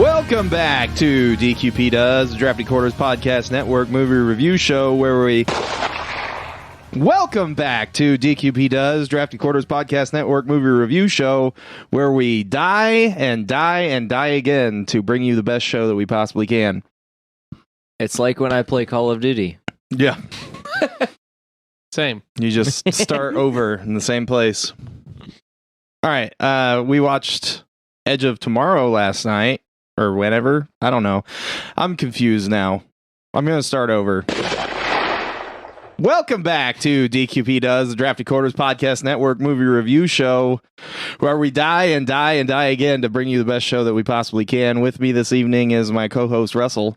Welcome back to DQP Does, the Drafty Quarters Podcast Network movie review show where we... Welcome back to DQP Does, Drafty Quarters Podcast Network movie review show where we die and die and die again to bring you the best show that we possibly can. It's like when I play Call of Duty. Yeah. Same. You just start over in the same place. All right. We watched Edge of Tomorrow last night. Or whenever. I don't know. I'm confused now. I'm going to start over. Welcome back to DQP Does, the Drafty Quarters Podcast Network movie review show, where we die and die and die again to bring you the best show that we possibly can. With me this evening is my co-host, Russell.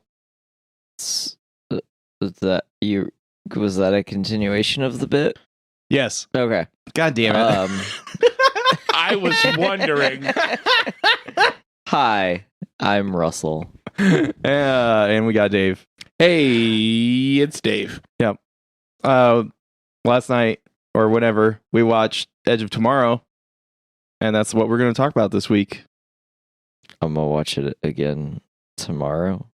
Was that a continuation of the bit? Yes. Okay. God damn it. I was wondering. Hi, I'm Russell. And we got Dave. Hey, it's Dave. Yep. Last night, or whenever, we watched Edge of Tomorrow, and that's what we're going to talk about this week. I'm gonna watch it again tomorrow.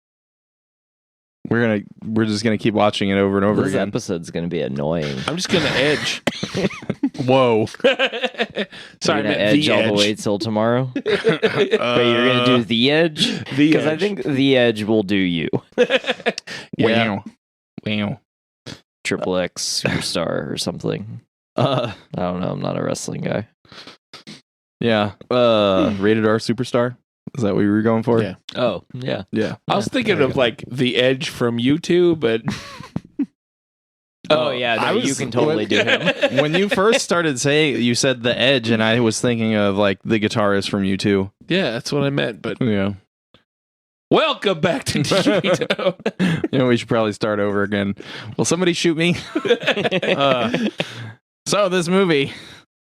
We're just gonna keep watching it over and over This again. episode's gonna be annoying. I'm just gonna edge. Whoa. Sorry, You're gonna edge all the way till tomorrow. But you're gonna do the edge because I think the edge will do you. Wow. Triple X Superstar or something. I don't know. I'm not a wrestling guy. Yeah. Rated R Superstar. Is that what you were going for? Yeah. Oh, yeah. Yeah. I was thinking of like the Edge from U2, but Oh, yeah. No, you can totally do him. When you first started saying, you said the Edge, and I was thinking of like the guitarist from U2. yeah, that's what I meant. But Yeah. welcome back to DQP. You know, we should probably start over again. Will somebody shoot me? So this movie,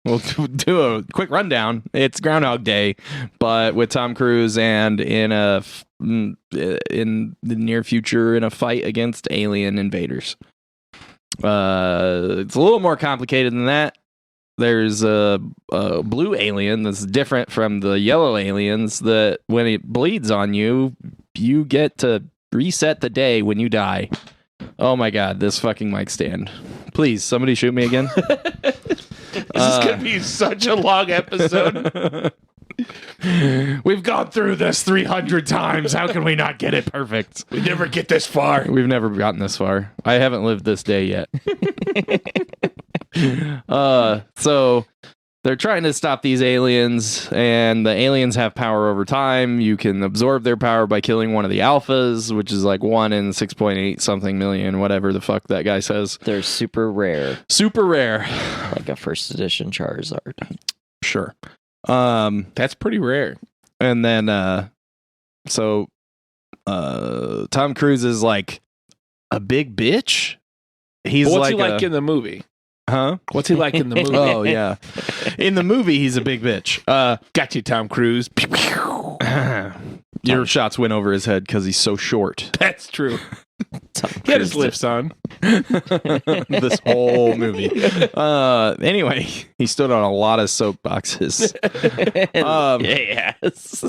we'll do a quick rundown. It's Groundhog Day, but with Tom Cruise and in the near future in a fight against alien invaders. It's a little more complicated than that. There's a blue alien that's different from the yellow aliens that when it bleeds on you, you get to reset the day when you die. Oh my god, this fucking mic stand. Please, somebody shoot me again. This is going to be such a long episode. We've gone through this 300 times. How can we not get it perfect? We never get this far. We've never gotten this far. I haven't lived this day yet. So they're trying to stop these aliens, and the aliens have power over time. You can absorb their power by killing one of the alphas, which is like 1 in 6.8 something million, whatever the fuck that guy says. They're super rare. Super rare. Like a first edition Charizard. Sure. That's pretty rare. And then, Tom Cruise is like a big bitch. He's What's like he like in the movie? huh? What's he like in the movie? Oh yeah. In the movie, he's a big bitch. Got you, Tom Cruise. Your shots went over his head because he's so short. That's true. Tom He had his Cruise lifts on. This whole movie. Anyway, he stood on a lot of soapboxes. Yes.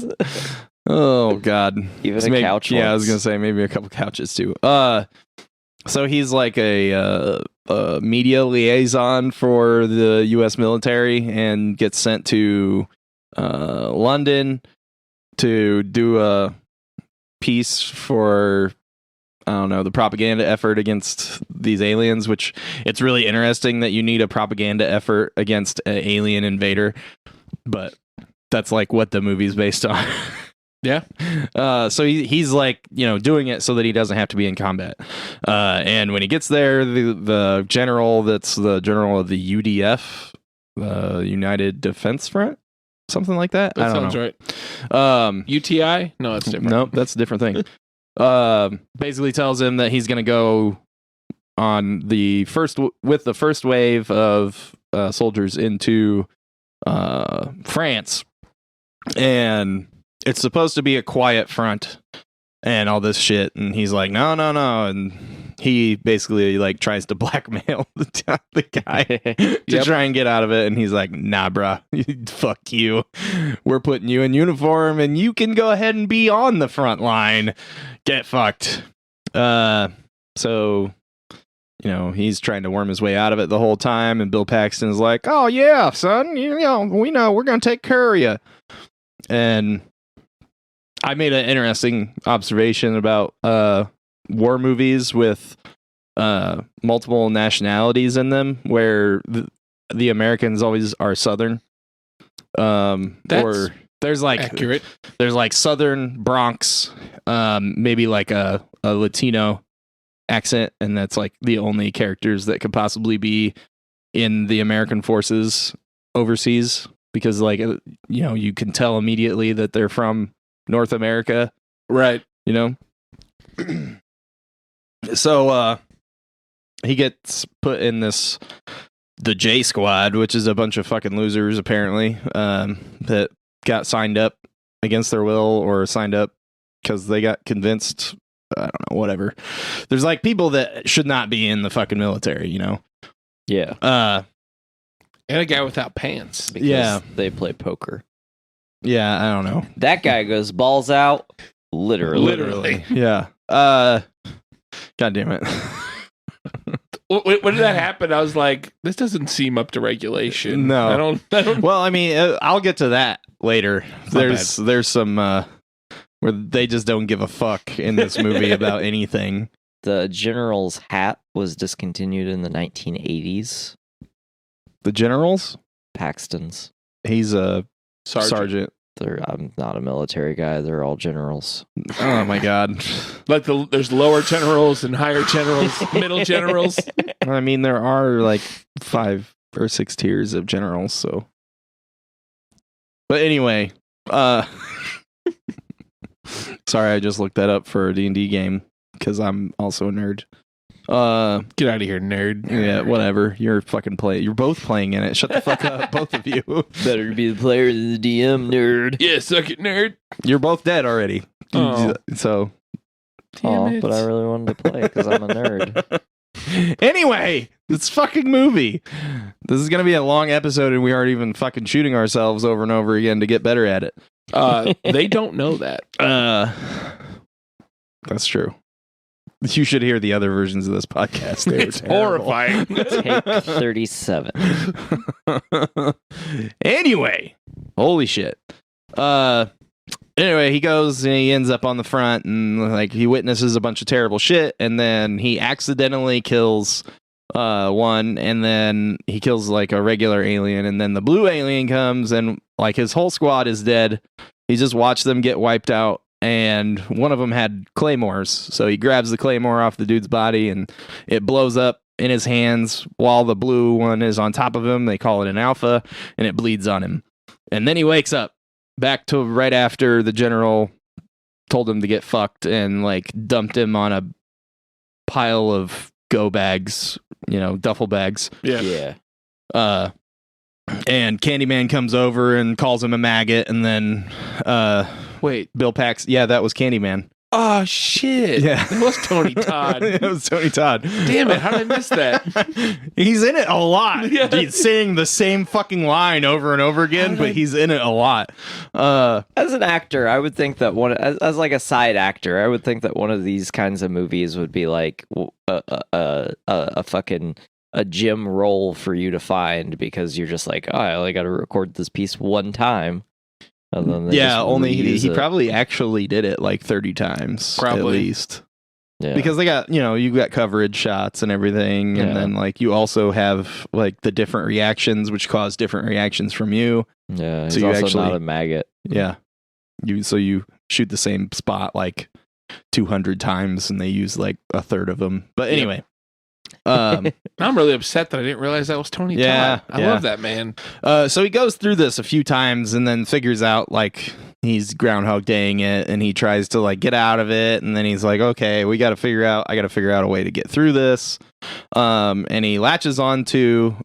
Oh God. Even a couch. Yeah, I was once. gonna say maybe a couple couches too. So he's like a media liaison for the U.S. military and gets sent to London to do a piece for, I don't know, the propaganda effort against these aliens, which it's really interesting that you need a propaganda effort against an alien invader, but that's like what the movie's based on. Yeah. So he's like, you know, doing it so that he doesn't have to be in combat. And when he gets there, the general that's the general of the UDF, United Defense Front, something like that. That I don't sounds know. right. UTI? No, it's different. Nope, that's a different thing. Basically tells him that he's going to go on the first wave of soldiers into France, and it's supposed to be a quiet front. and all this shit. And he's like, no. And he basically like tries to blackmail the guy to try and get out of it. And he's like, nah, bruh, fuck you. We're putting you in uniform and you can go ahead and be on the front line. Get fucked. So, you know, he's trying to worm his way out of it the whole time. And Bill Paxton's like, oh, yeah, son, you know, we know we're going to take care of you. And I made an interesting observation about war movies with multiple nationalities in them, where the Americans always are Southern. Or there's like accurate. There's like Southern Bronx, maybe like a Latino accent, and that's like the only characters that could possibly be in the American forces overseas, because like, you know, you can tell immediately that they're from North America, right? You know. So he gets put in the J Squad, which is a bunch of fucking losers apparently, that got signed up against their will, or signed up because they got convinced. I don't know, whatever. There's like people that should not be in the fucking military, you know? Yeah. And a guy without pants. Because they play poker. Yeah, I don't know. That guy goes balls out. Literally. Yeah. God damn it. When did that happen? I was like, this doesn't seem up to regulation. No. I don't. Well, I mean, I'll get to that later. There's some where they just don't give a fuck in this movie about anything. The general's hat was discontinued in the 1980s. The general's? Paxton's. He's a sergeant. I'm not a military guy. They're all generals. Oh my god! Like there's lower generals and higher generals, middle generals. I mean, there are like 5 or 6 tiers of generals. So, but anyway, sorry, I just looked that up for a D&D game because I'm also a nerd. Get out of here, nerd. Yeah, whatever. You're fucking You're both playing in it. Shut the fuck up, both of you. Better be the player than the DM, nerd. Yeah, suck it, nerd. You're both dead already. Oh. So. But I really wanted to play because I'm a nerd. Anyway, this fucking movie. This is gonna be a long episode, and we aren't even fucking shooting ourselves over and over again to get better at it. They don't know that. That's true. You should hear the other versions of this podcast. They it's horrifying. Take 37. Anyway, holy shit. Anyway, he goes and he ends up on the front, and like he witnesses a bunch of terrible shit, and then he accidentally kills one, and then he kills like a regular alien, and then the blue alien comes, and like his whole squad is dead. He just watched them get wiped out. And one of them had claymores, so he grabs the claymore off the dude's body, and it blows up in his hands while the blue one is on top of him. They call it an alpha, and it bleeds on him. And then he wakes up back to right after the general told him to get fucked and like dumped him on a pile of go bags, you know, duffel bags. Yeah. And Candyman comes over and calls him a maggot, and then wait, Bill Pax. Yeah, that was Candyman. Oh shit! Yeah, it was Tony Todd. It was Tony Todd. Damn it! How did I miss that? He's in it a lot. Yeah. He's saying the same fucking line over and over again, but he's in it a lot. As an actor, I would think that as like a side actor, I would think that one of these kinds of movies would be like a fucking a gym role for you to find, because you're just like, oh, I only got to record this piece one time. And then only he probably actually did it like 30 times, probably at least. Yeah. Because they got, you got coverage shots and everything, and then like you also have like the different reactions, which cause different reactions from you. Yeah, he's also not a maggot. Yeah, you shoot the same spot like 200 times, and they use like a third of them. But anyway. I'm really upset that I didn't realize that was Tony Todd. I love that man. So he goes through this a few times and then figures out like he's Groundhog Daying it, and he tries to like get out of it, and then he's like, okay, I got to figure out a way to get through this. And he latches on to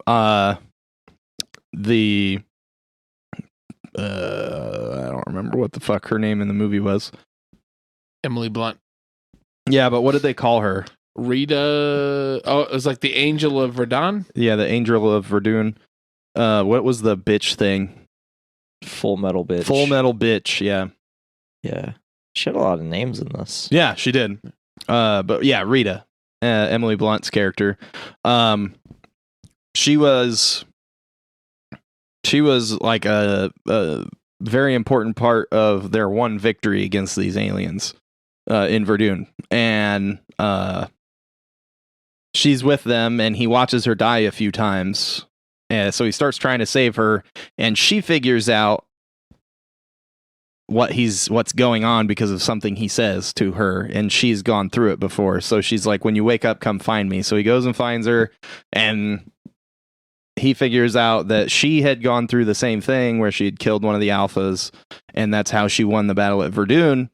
the I don't remember what the fuck her name in the movie was. Emily Blunt. Yeah, but what did they call her? Rita. Oh, it was like the Angel of Verdun. Yeah, the Angel of Verdun. What was the bitch thing? Full Metal Bitch. Full Metal Bitch. Yeah. Yeah. She had a lot of names in this. Yeah, she did. But yeah, Rita, Emily Blunt's character. She was like a very important part of their one victory against these aliens in Verdun, and she's with them, and he watches her die a few times. So he starts trying to save her, and she figures out what's going on because of something he says to her, and she's gone through it before. So she's like, when you wake up, come find me. So he goes and finds her, and he figures out that she had gone through the same thing where she had killed one of the alphas, and that's how she won the battle at Verdun.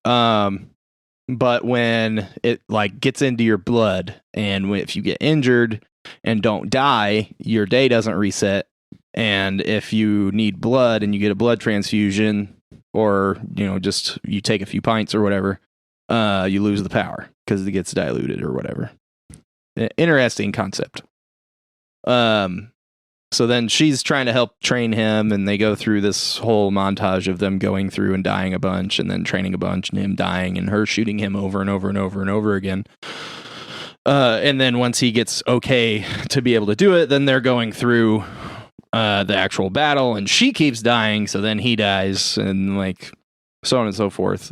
But when it like gets into your blood, and if you get injured and don't die, your day doesn't reset. And if you need blood and you get a blood transfusion, or just you take a few pints or whatever, you lose the power because it gets diluted or whatever. Interesting concept. So then she's trying to help train him, and they go through this whole montage of them going through and dying a bunch, and then training a bunch, and him dying, and her shooting him over and over and over and over again. And then once he gets okay to be able to do it, then they're going through the actual battle, and she keeps dying, so then he dies, and like so on and so forth.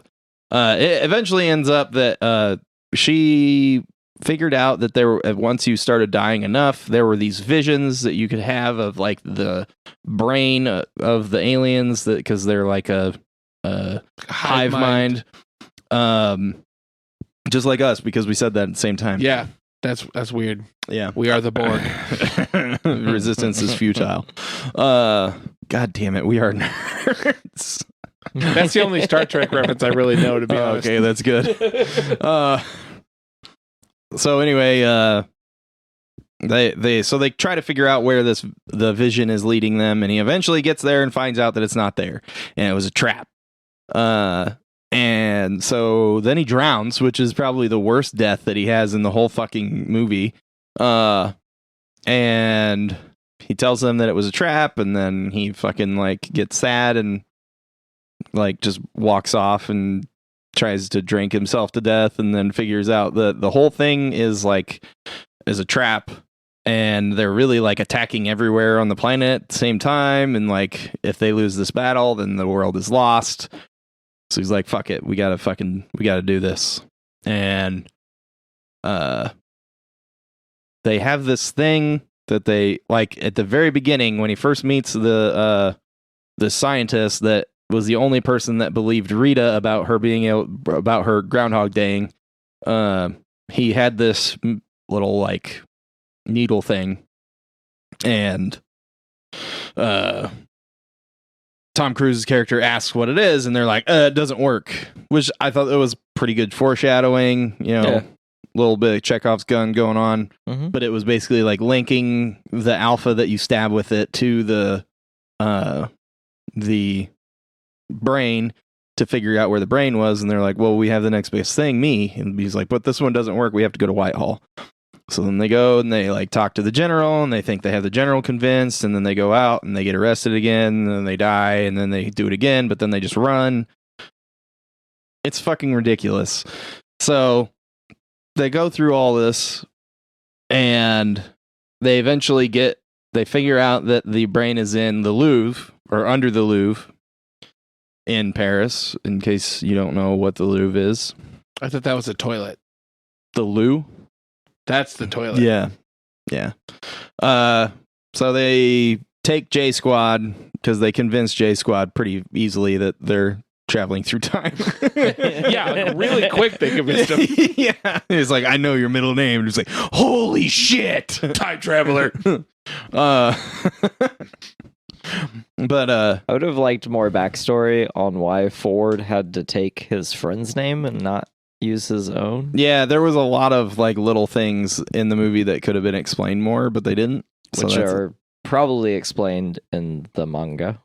It eventually ends up that she figured out that once you started dying enough, there were these visions that you could have of like the brain of the aliens, that because they're like a hive mind, just like us, because we said that at the same time. Yeah, that's weird. Yeah, we are the Borg. Resistance is futile. God damn it, we are nerds. That's the only Star Trek reference I really know, to be honest. Okay, that's good. So anyway, they try to figure out where the vision is leading them, and he eventually gets there and finds out that it's not there, and it was a trap. And so then he drowns, which is probably the worst death that he has in the whole fucking movie. And he tells them that it was a trap, and then he fucking like gets sad and like just walks off and tries to drink himself to death, and then figures out that the whole thing is a trap, and they're really like attacking everywhere on the planet at the same time, and like if they lose this battle, then the world is lost. So he's like, fuck it, we gotta do this. And they have this thing that they like at the very beginning when he first meets the scientist that was the only person that believed Rita about her Groundhog Daying. He had this little like needle thing, and Tom Cruise's character asks what it is, and they're like, it doesn't work, which I thought it was pretty good foreshadowing, a little bit of Chekhov's gun going on. Mm-hmm. But it was basically like linking the alpha that you stab with it to the brain to figure out where the brain was, and they're like, well, we have the next best thing, me. And he's like, but this one doesn't work, we have to go to Whitehall. So then they go and they like talk to the general, and they think they have the general convinced, and then they go out and they get arrested again, and then they die, and then they do it again, but then they just run. It's fucking ridiculous. So they go through all this, and they eventually figure out that the brain is in the Louvre, or under the Louvre in Paris, in case you don't know what the Louvre is. I thought that was a toilet. The Louvre? That's the toilet. Yeah. So they take J Squad, because they convince J Squad pretty easily that they're traveling through time. Yeah, like really quick they convinced him. Yeah. He's like, I know your middle name. He's like, holy shit. Time traveler. But I would have liked more backstory on why Ford had to take his friend's name and not use his own. Yeah, there was a lot of like little things in the movie that could have been explained more, but they didn't. Which are probably explained in the manga.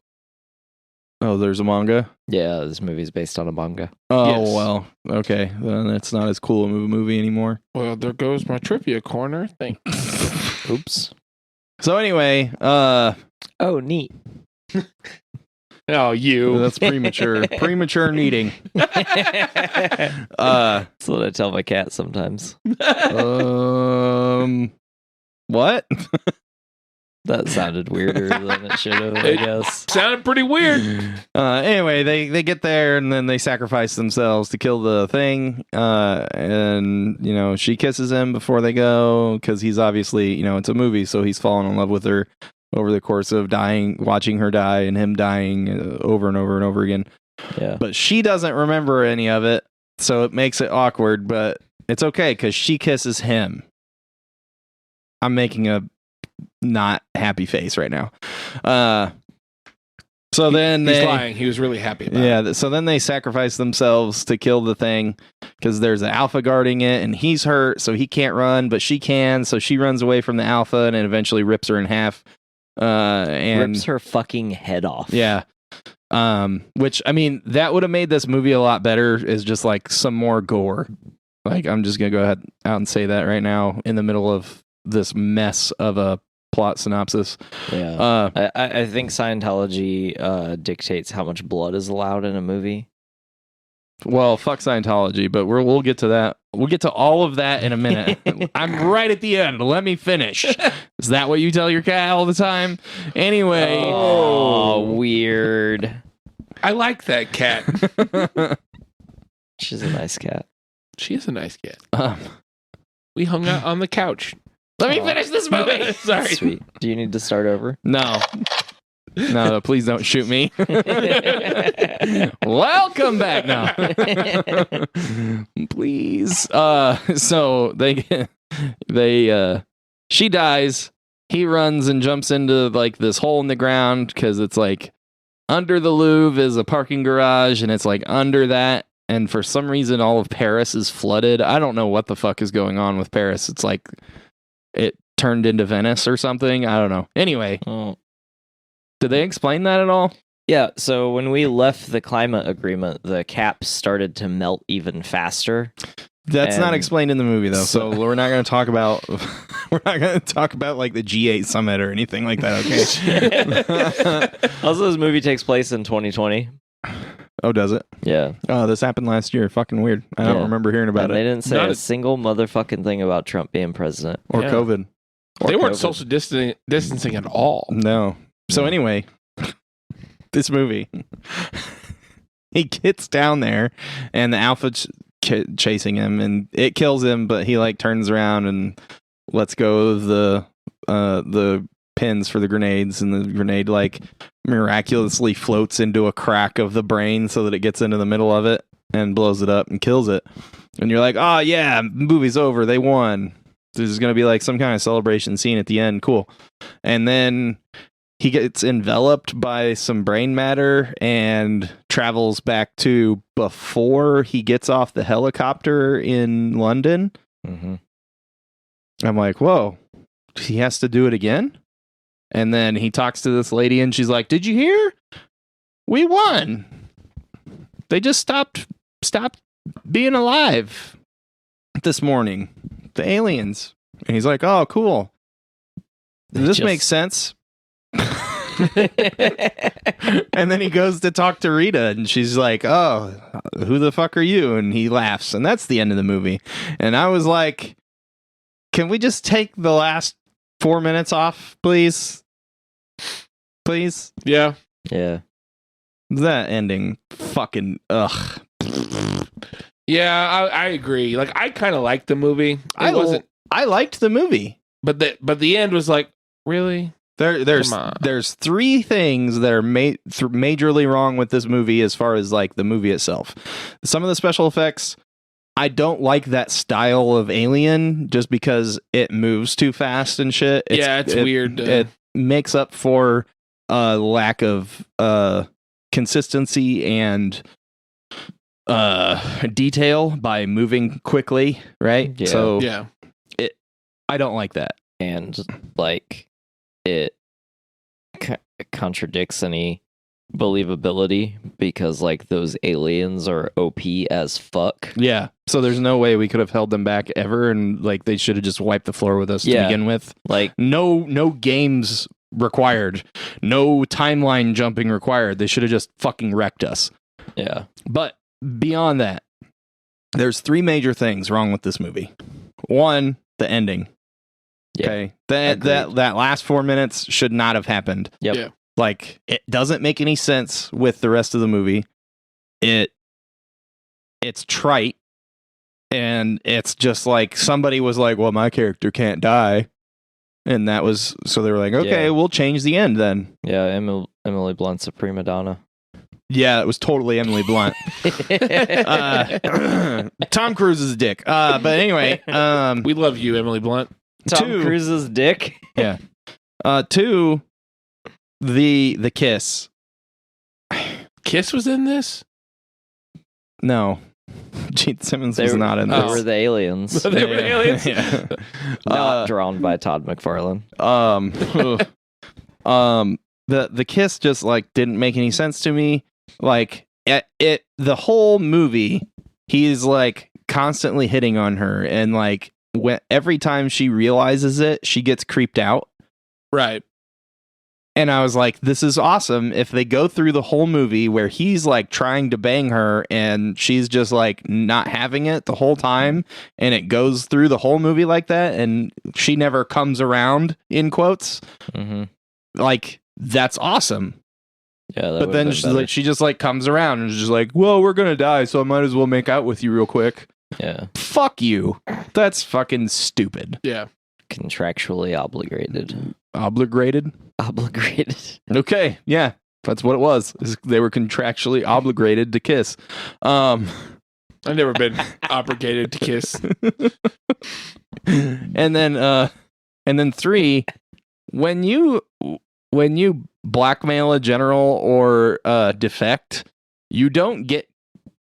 Oh, there's a manga? Yeah, this movie's based on a manga. Oh, Yes. well. Okay. Then it's not as cool of a movie anymore. Well, there goes my trivia corner. Thanks. Oops. So anyway, Oh, neat. Oh, you. that's premature. Premature needing. That's what I tell my cat sometimes. What? That sounded weirder than it should have, I guess. Sounded pretty weird. Anyway, they get there and then they sacrifice themselves to kill the thing. And you know, she kisses him before they go because he's obviously, you know, it's a movie, so he's fallen in love with her over the course of watching her die and him dying over and over and over again. Yeah. But she doesn't remember any of it, so it makes it awkward. But it's okay because she kisses him. I'm making a not happy face right now. So then He's they lying. He was really happy about it. yeah, so then they sacrifice themselves to kill the thing because there's an alpha guarding it and he's hurt, so he can't run, but she can, so she runs away from the alpha and it eventually rips her in half. And Rips her fucking head off. yeah. Which I mean, that would have made this movie a lot better is just like some more gore. Like I'm just gonna go ahead out and say that right now in the middle of this mess of a plot synopsis. Yeah. I think Scientology dictates how much blood is allowed in a movie. Well, fuck Scientology, but we'll get to that. We'll get to all of that in a minute. I'm right at the end. Let me finish. Is that what you tell your cat all the time? Anyway. Oh, weird. I like that cat. She's a nice cat. She is a nice cat. Um, We hung out on the couch. let me finish this movie. Sorry. Sweet. Do you need to start over? No. No, please don't shoot me. Welcome back now. Please. So she dies. He runs and jumps into like this hole in the ground because it's like under the Louvre is a parking garage and it's like under that. And for some reason, all of Paris is flooded. I don't know what the fuck is going on with Paris. It's like it turned into Venice or something. I don't know. Anyway. Oh. Did they explain that at all? Yeah, so when we left the climate agreement, the caps started to melt even faster. That's not And- explained in the movie though, so we're not going to talk about like the G8 summit or anything like that. Okay. Also, this movie takes place in 2020. Oh, does it? Yeah. Oh, this happened last year. Fucking weird. I don't Yeah. remember hearing about And they it didn't say Not a a- single motherfucking thing about Trump being president. or Yeah. COVID. Or They weren't COVID. social distancing at all. No. So Yeah. anyway, this movie, he gets down there, and the alpha chasing him, and it kills him. But he like turns around and lets go of the pins for the grenades, and the grenade like miraculously floats into a crack of the brain so that it gets into the middle of it and blows it up and kills it. And you're like, oh yeah, movie's over. They won. There's going to be like some kind of celebration scene at the end. Cool. And then he gets enveloped by some brain matter and travels back to before he gets off the helicopter in London. Mm-hmm. I'm like, whoa, he has to do it again? And then he talks to this lady and she's like, did you hear? We won. They just stopped being alive this morning. The aliens. And he's like, oh, cool. This makes sense. And then he goes to talk to Rita and she's like, oh, who the fuck are you? And he laughs. And that's the end of the movie. And I was like, can we just take the last 4 minutes off, please? Please? Yeah. Yeah. That ending fucking ugh. Yeah, I agree. Like, I kind of liked the movie. It wasn't, I liked the movie. but the end was like, really? There's Come on. there's three things that are majorly wrong with this movie as far as like the movie itself. Some of the special effects, I don't like that style of alien just because it moves too fast and shit. It's weird. It makes up for a lack of consistency and detail by moving quickly, right? Yeah. So yeah. I don't like that. And like it contradicts any believability because like those aliens are OP as fuck. Yeah. So there's no way we could have held them back ever, and like they should have just wiped the floor with us to Yeah. begin with. Like No games required. No timeline jumping required. They should have just fucking wrecked us. yeah. But beyond that, there's 3 major things wrong with this movie. 1, the ending. Yeah. Okay. That last 4 minutes should not have happened. Yep. Yeah. Like, it doesn't make any sense with the rest of the movie. It's trite, and it's just like somebody was like, well, my character can't die. And that was, so they were like, okay, Yeah. we'll change the end then. Yeah, Emily Blunt's a prima donna. Yeah, it was totally Emily Blunt. Tom Cruise is a dick. But anyway, We love you, Emily Blunt. Tom 2, Cruise's dick. 2, the kiss. Kiss was in this? No. Gene Simmons was They not in They this. were the aliens. They were the aliens? Yeah. Not drawn by Todd McFarlane. The kiss just like didn't make any sense to me. Like the whole movie, he's like constantly hitting on her, and like every time she realizes it, she gets creeped out. Right. And I was like, this is awesome if they go through the whole movie where he's like trying to bang her and she's just like not having it the whole time, and it goes through the whole movie like that, and she never comes around, in quotes. Mm-hmm. Like, that's awesome. Yeah, that But then she just like comes around and is just like, well, we're gonna die, so I might as well make out with you real quick. yeah, Fuck you. That's fucking stupid. Yeah. contractually obligated. Obligated? Obligated. Okay, yeah. That's what it was. They were contractually obligated to kiss. I've never been obligated to kiss. And then 3, when you blackmail a general or defect, you don't get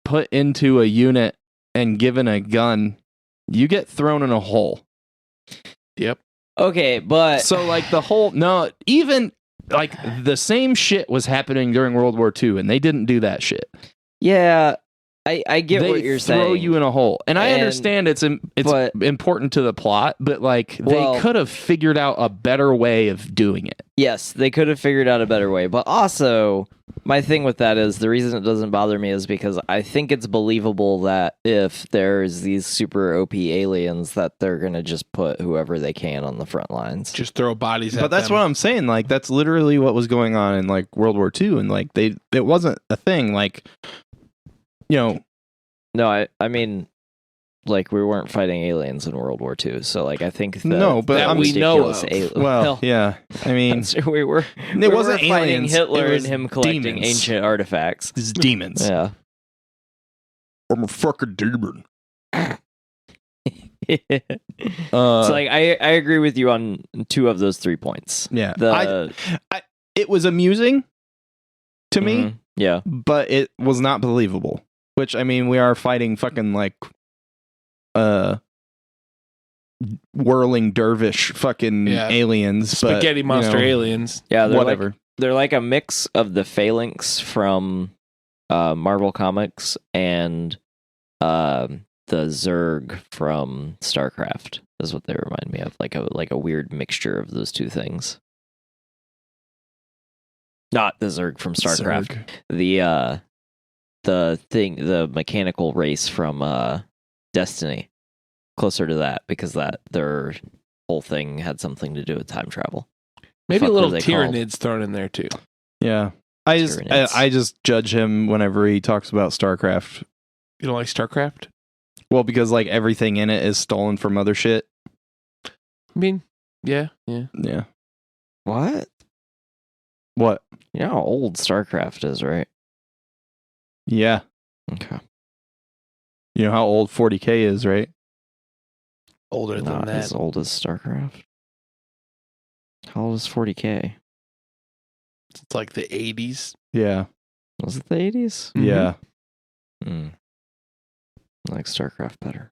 put into a unit and given a gun. You get thrown in a hole. Yep. Okay, but So like even like the same shit was happening during World War II, and they didn't do that shit. yeah, I get They what you're throw saying. you in a hole, and I And- understand it's but- important to the plot, but like Well- they could have figured out a better way of doing it. Yes, they could have figured out a better way. But also, my thing with that is the reason it doesn't bother me is because I think it's believable that if there's these super OP aliens, that they're going to just put whoever they can on the front lines. Just throw bodies at But that's them. what I'm saying. Like that's literally what was going on in like World War II, and like it wasn't a thing. Like, you know, No, I mean, like, we weren't fighting aliens in World War II. So, like, I think No, but that I'm we know ridiculous of. well, yeah. I mean, we were it wasn't fighting aliens. Hitler it was and him collecting demons. ancient artifacts. It's demons. Yeah. I'm a fucking demon. So like I agree with you on 2 of those 3 points. Yeah. The It was amusing to me, Mhm. Yeah. but it was not believable. Which, I mean, we are fighting fucking like whirling dervish fucking Yeah. aliens, but, Spaghetti monster you know, aliens. Yeah, whatever. They're like a mix of the Phalanx from Marvel Comics and the Zerg from StarCraft is what they remind me of. Like a weird mixture of those 2 things. Not the Zerg from StarCraft. Zerg. The mechanical race from Destiny. Closer to that because their whole thing had something to do with time travel. Maybe Fuck a little were they called? Tyranids thrown in there too. Yeah. I Tyranids. just judge him whenever he talks about StarCraft. You don't like StarCraft? Well, because like everything in it is stolen from other shit. I mean, yeah. Yeah. What? What? You know how old StarCraft is, right? Yeah. Okay. You know how old 40K is, right? Older than Not that. as old as StarCraft. How old is 40K? It's like the 80s. Yeah. Was it the 80s? Mhm. Yeah. I like StarCraft better.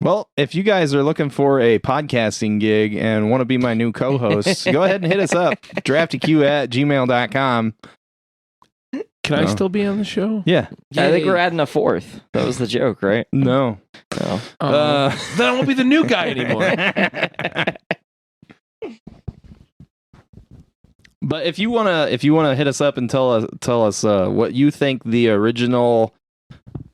Well, if you guys are looking for a podcasting gig and want to be my new co-host, go ahead and hit us up. draftyq@gmail.com. Can I still be on the show? Yeah. I think we're adding a fourth. That was the joke, right? No. No. Then I won't be the new guy anymore. But if you wanna hit us up and tell us what you think the original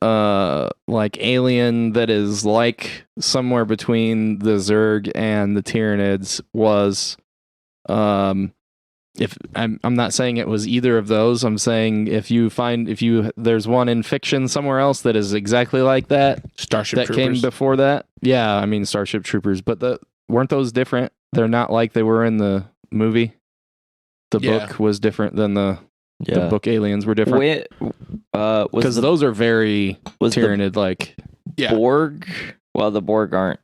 like alien that is like somewhere between the Zerg and the Tyranids was, if I'm not saying it was either of those, I'm saying if there's one in fiction somewhere else that is exactly like that, Starship that Troopers. came before that. Yeah, I mean Starship Troopers, but weren't those different? They're not like they were in the movie. The book was different than the book aliens were different. Because those are very Tyranid like. Yeah. Borg? Well, the Borg aren't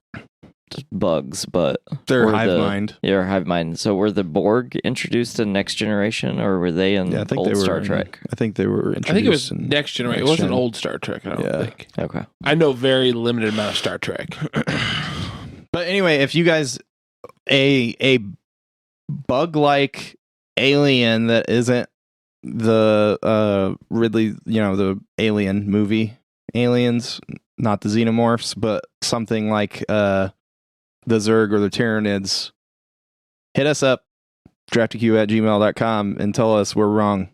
bugs, but they're hive mind. Yeah, hive mind. So were the Borg introduced in Next Generation, or were they in old Star Trek? I think they were introduced. I think it was Next Generation. It wasn't old Star Trek, I don't think. Okay. I know very limited amount of Star Trek. But anyway, if you guys a bug-like alien that isn't the Ridley, the Alien movie, Aliens, not the Xenomorphs, but something like the Zerg or the Tyranids, hit us up, draftyq@gmail.com, and tell us we're wrong.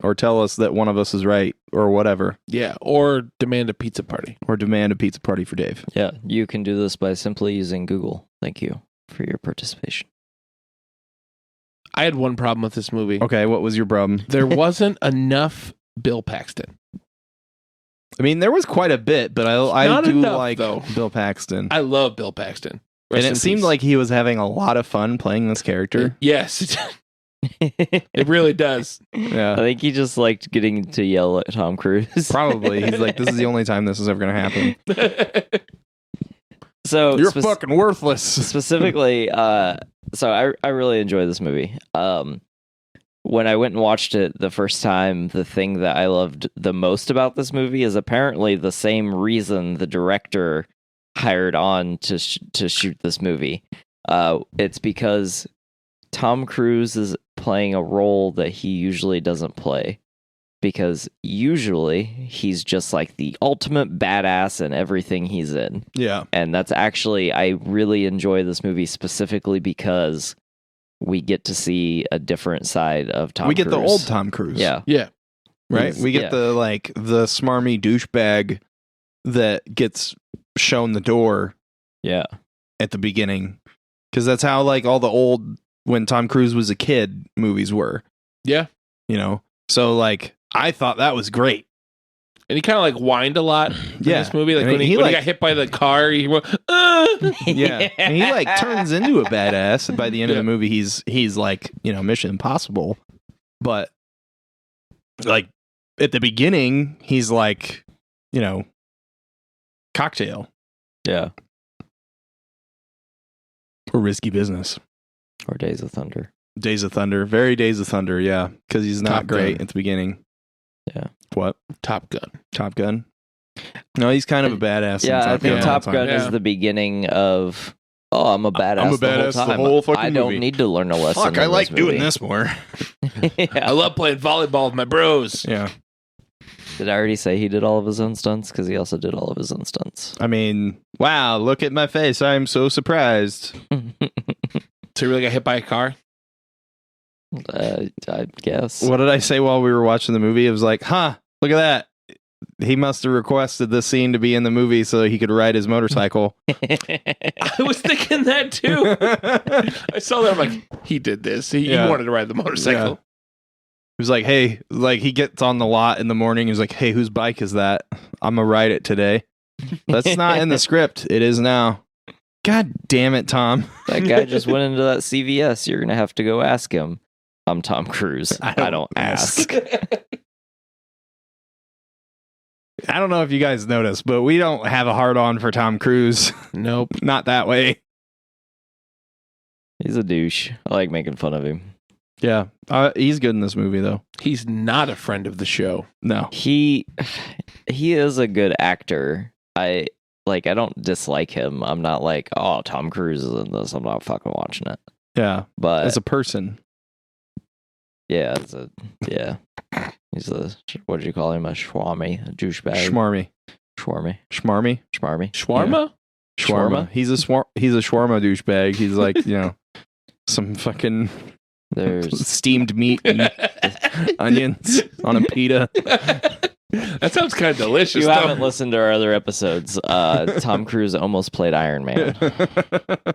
Or tell us that one of us is right, or whatever. Yeah, or demand a pizza party. Or demand a pizza party for Dave. Yeah, you can do this by simply using Google. Thank you for your participation. I had one problem with this movie. Okay, what was your problem? There wasn't enough Bill Paxton. I mean, there was quite a bit, but I Not do enough, like though. Bill Paxton. I love Bill Paxton. And it seemed like he was having a lot of fun playing this character. Yes, it really does. I Yeah, think he just liked getting to yell at Tom Cruise. probably. He's like, this is the only time this is ever going to happen. So You're fucking worthless. specifically, so I really enjoy this movie. When I went and watched it the first time, the thing that I loved the most about this movie is apparently the same reason the director hired on to shoot this movie. It's because Tom Cruise is playing a role that he usually doesn't play. Because usually he's just like the ultimate badass in everything he's in. Yeah. And that's actually, I really enjoy this movie specifically because we get to see a different side of Tom Cruise. We get the old Tom Cruise. Yeah. Yeah. Right? We get the smarmy douchebag that gets shown the door Yeah. at the beginning. Because that's how like all the old, when Tom Cruise was a kid, movies were. Yeah. So like, I thought that was great. And he kind of like whined a lot in this movie. Like I mean, when he got hit by the car, he went, Yeah. And he like turns into a badass. And by the end of the movie, he's like, Mission Impossible. But like at the beginning, he's like, cocktail Yeah. or risky business. Or Days of Thunder. Days of Thunder. Very Days of Thunder, yeah. Because he's not Top great Gun. at the beginning. Yeah. What? Top Gun. Top Gun? No, he's kind of a badass. in Yeah, I think Gun Top all the time. Gun is the beginning of, I'm a badass, the whole time. whole fucking I don't movie. need to learn a lesson. Fuck, in I like doing movie. this more. I Yeah. love playing volleyball with my bros. Yeah. Did I already say he did all of his own stunts? Because he also did all of his own stunts. I mean, wow, look at my face. I'm so surprised. So he really got hit by a car? I guess. What did I say while we were watching the movie? It was like, look at that. He must have requested this scene to be in the movie so he could ride his motorcycle. I was thinking that too. I saw that. I'm like, he did this. He wanted to ride the motorcycle. Yeah. He was like, hey, like he gets on the lot in the morning. He's like, hey, whose bike is that? I'm going to ride it today. That's not in the script. It is now. God damn it, Tom. That guy just went into that CVS. You're going to have to go ask him. I'm Tom Cruise. I don't ask. I don't know if you guys noticed, but we don't have a hard on for Tom Cruise. Nope. Not that way. He's a douche. I like making fun of him. Yeah. He's good in this movie, though. He's not a friend of the show. No. He is a good actor. like I don't dislike him. I'm not like, oh, Tom Cruise is in this. I'm not fucking watching it. Yeah, But as a person. yeah, he's a what do you call him? A schwammy, a douchebag, Schmarmy. schwarmy, Schmarmy. schmarmy. Shawarma? Shawarma. He's a shawarma douchebag. He's like, some fucking There's steamed meat and onions on a pita. That sounds kind of delicious. you though. haven't listened to our other episodes. Tom Cruise almost played Iron Man.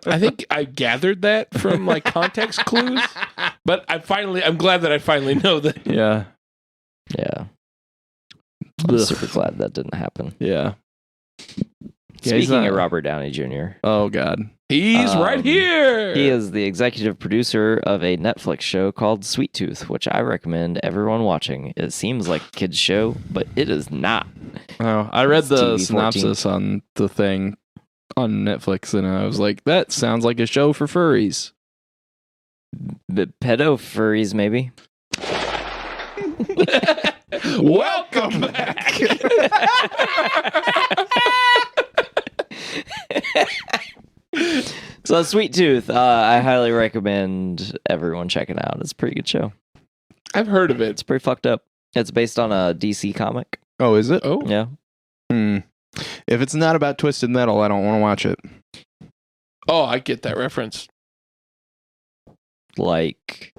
I think I gathered that from like context clues, but I'm glad that I finally know that. Yeah. Yeah, I'm Ugh. super glad that didn't happen. Yeah. Yeah, he's Speaking not- of Robert Downey Jr., Oh, God. He's right here. he is the executive producer of a Netflix show called Sweet Tooth, which I recommend everyone watching. It seems like a kid's show, but it is not. Oh, I read It's the TV-14. synopsis on the thing on Netflix, and I was like, that sounds like a show for furries. The pedo furries, maybe. Welcome back. So Sweet Tooth, I highly recommend everyone check it out. It's a pretty good show. I've heard of it. It's pretty fucked up. It's based on a DC comic. Oh, is it? Oh, Yeah. If it's not about Twisted Metal, I don't want to watch it. oh, I get that reference. Like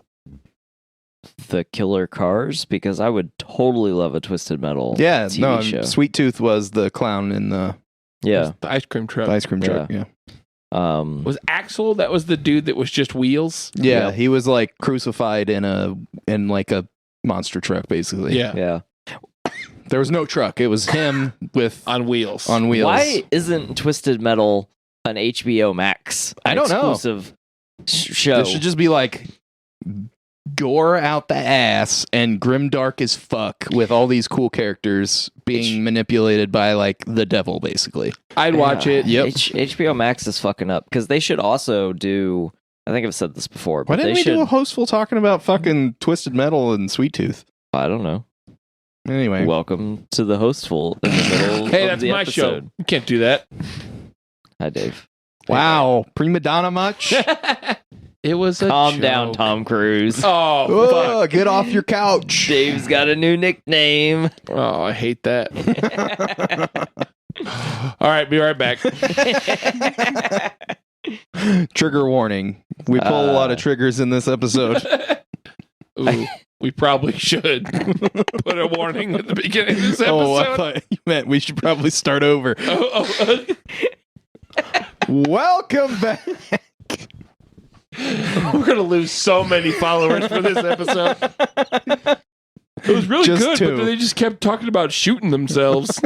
the Killer Cars, because I would totally love a Twisted Metal Yeah, TV no, show. Sweet Tooth was the clown in the Yeah. The ice cream truck. ice cream truck. Yeah. Was Axel? That was the dude that was just wheels. Yeah, Yep. he was like crucified in like a monster truck, basically. Yeah, Yeah. There was no truck. It was him with on wheels. on wheels. Why isn't Twisted Metal an HBO Max I don't know. exclusive show? This should just be like gore out the ass and grimdark as fuck with all these cool characters being manipulated by like the devil, basically. I'd watch it. Yep. HBO Max is fucking up because they should also do. I think I've said this before, Why but didn't they we should. do a hostful talking about fucking Twisted Metal and Sweet Tooth? I don't know. Anyway, Welcome to the hostful in the middle Hey, of that's the my episode. show. You can't do that. Hi, Dave. wow, prima donna much? It was a Calm joke. down, Tom Cruise. Oh, Oh, get off your couch. Dave's got a new nickname. fuck. Oh, I hate that. All right, be right back. Trigger warning. We pull a lot of triggers in this episode. Ooh, we probably should put a warning at the beginning of this episode. Oh, I thought you meant we should probably start over. Welcome back. We're gonna lose so many followers for this episode. It was really Just good, two. but then they just kept talking about shooting themselves.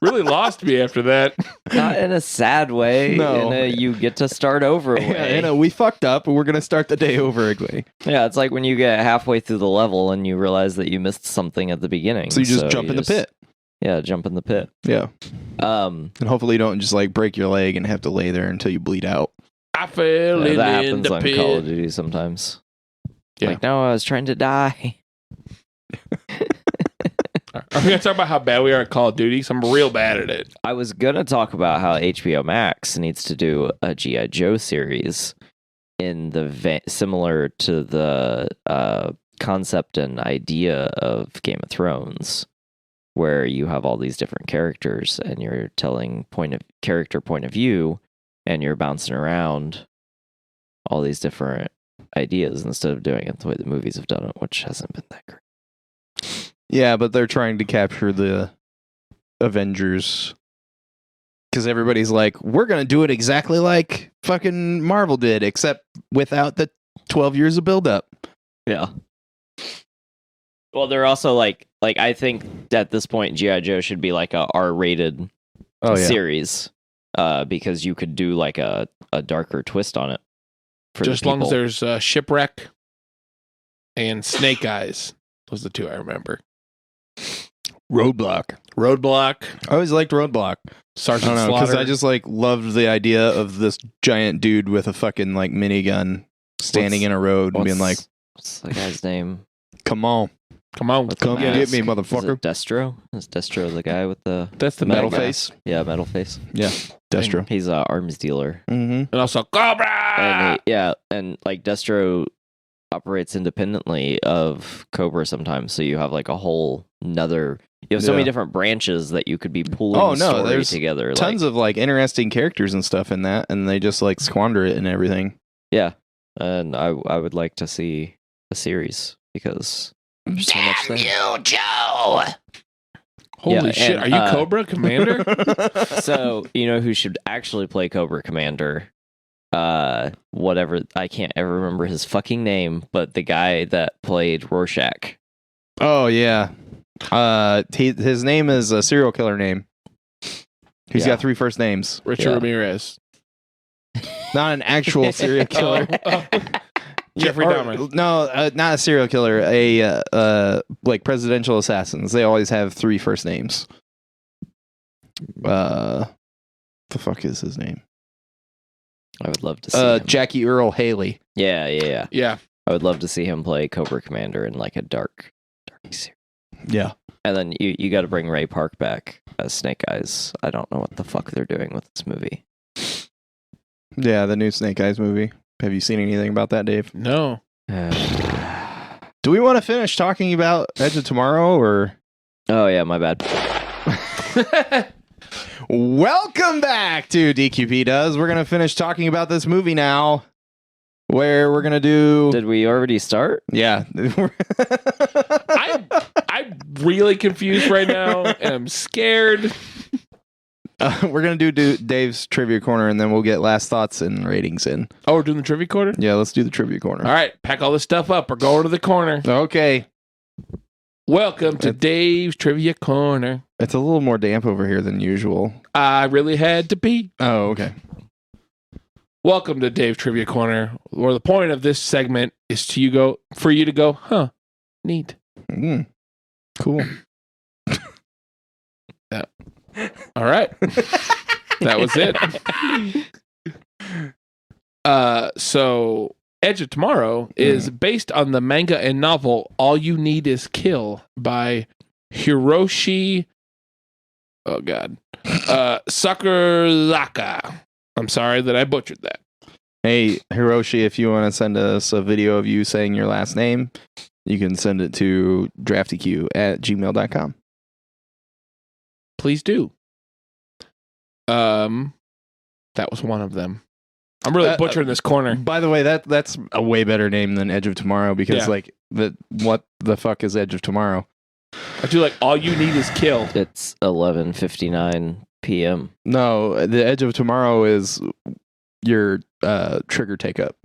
Really lost me after that. Not in a sad way. No. In a you get to start over way. Yeah, we fucked up, and we're gonna start the day over again. Yeah, it's like when you get halfway through the level and you realize that you missed something at the beginning. So you just jump in the pit. Yeah, jump in the pit. Yeah, Um, and hopefully you don't just like break your leg and have to lay there until you bleed out. I fell that in happens the on pit. Call of Duty sometimes. Yeah. Like, no, I was trying to die. I'm gonna talk about how bad we are at Call of Duty. So I'm real bad at it. I was gonna talk about how HBO Max needs to do a G.I. Joe series in the similar to the concept and idea of Game of Thrones, where you have all these different characters and you're telling character point of view, and you're bouncing around all these different ideas instead of doing it the way the movies have done it, which hasn't been that great. Yeah, but they're trying to capture the Avengers because everybody's like, we're gonna do it exactly like fucking Marvel did, except without the 12 years of buildup. Yeah. Well, they're also like I think at this point G.I. Joe should be like a R-rated series, because you could do like a darker twist on it. For Just as the long as people. there's Shipwreck and Snake Eyes. Those are the two I remember. Roadblock. Roadblock, I always liked Roadblock. I Sergeant don't know, because Slaughter. I just like loved the idea of this giant dude with a fucking like minigun standing What's- in a road and being like, what's the guy's name? "Come on." Come on. With the Come mask. get me, Is mother it Destro? Is Destro the guy with the That's the metal guy. face. yeah metal face? Yeah, Destro. He's a arms dealer. Mm-hmm. And also Cobra. And like Destro operates independently of Cobra sometimes, so you have like a whole another. You have so many different branches that you could be pulling story there's together. Tons of like interesting characters and stuff in that, and they just like squander it and everything. Yeah, and I would like to see a series because there's so much there. you, Joe! Holy Yeah, shit! and, Are you Cobra Commander? So you know who should actually play Cobra Commander? Whatever, I can't ever remember his fucking name, but the guy that played Rorschach. Oh yeah. His name is a serial killer name. He's got 3 first names. Richard Yeah. Ramirez. Not an actual serial killer. Jeffrey Dahmer. No, not a serial killer. Like presidential assassins. They always have 3 first names. The fuck is his name? I would love to see him. Jackie Earl Haley. Yeah. Yeah. I would love to see him play Cobra Commander in like a dark series. Yeah. And then you got to bring Ray Park back as Snake Eyes. I don't know what the fuck they're doing with this movie. Yeah, the new Snake Eyes movie. Have you seen anything about that, Dave? No. Do we want to finish talking about Edge of Tomorrow or? Oh yeah, my bad. Welcome back to DQP Does. We're going to finish talking about this movie now. Where we're going to do... Did we already start? Yeah. I'm really confused right now, and I'm scared. We're going to do Dave's Trivia Corner, and then we'll get last thoughts and ratings in. Oh, we're doing the trivia corner? Yeah, let's do the Trivia Corner. All right, pack all this stuff up. We're going to the corner. Okay. Welcome to Dave's Trivia Corner. It's a little more damp over here than usual. I really had to pee. Oh, okay. Welcome to Dave's Trivia Corner, where the point of this segment is for you to go, huh, neat. Cool. All right. That was it. So Edge of Tomorrow is based on the manga and novel All You Need Is Kill by Hiroshi Sakurazaka. I'm sorry that I butchered that. Hey, Hiroshi, if you want to send us a video of you saying your last name, you can send it to draftyq@gmail.com. Please do. That was one of them. I'm really butchering this corner. By the way, that's a way better name than Edge of Tomorrow because what the fuck is Edge of Tomorrow? I do like All You Need Is Kill. It's 11:59 p.m. No, the Edge of Tomorrow is your trigger take up.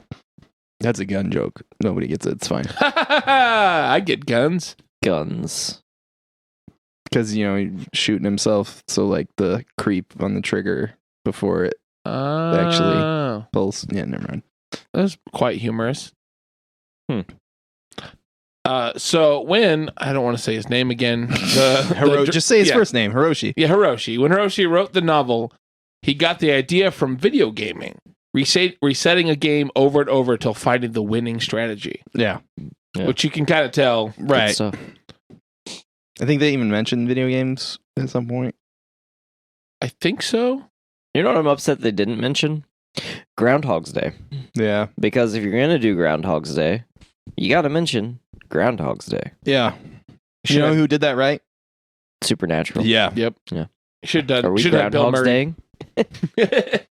That's a gun joke. Nobody gets it. It's fine. I get guns. Guns. Because, he's shooting himself. So, like, the creep on the trigger before it actually pulls. Yeah, never mind. That was quite humorous. So when, I don't want to say his name again. Just say his first name, Hiroshi. Yeah, Hiroshi. When Hiroshi wrote the novel, he got the idea from video gaming. Resetting a game over and over until finding the winning strategy. Yeah. Which you can kind of tell. Right. I think they even mentioned video games at some point. I think so. You know what I'm upset they didn't mention? Groundhog's Day. Yeah. Because if you're going to do Groundhog's Day, you got to mention Groundhog's Day. Yeah. You know who did that right? Supernatural. Yeah. Yep. Yeah. Should have Are we Bill Groundhog's Murray. Day?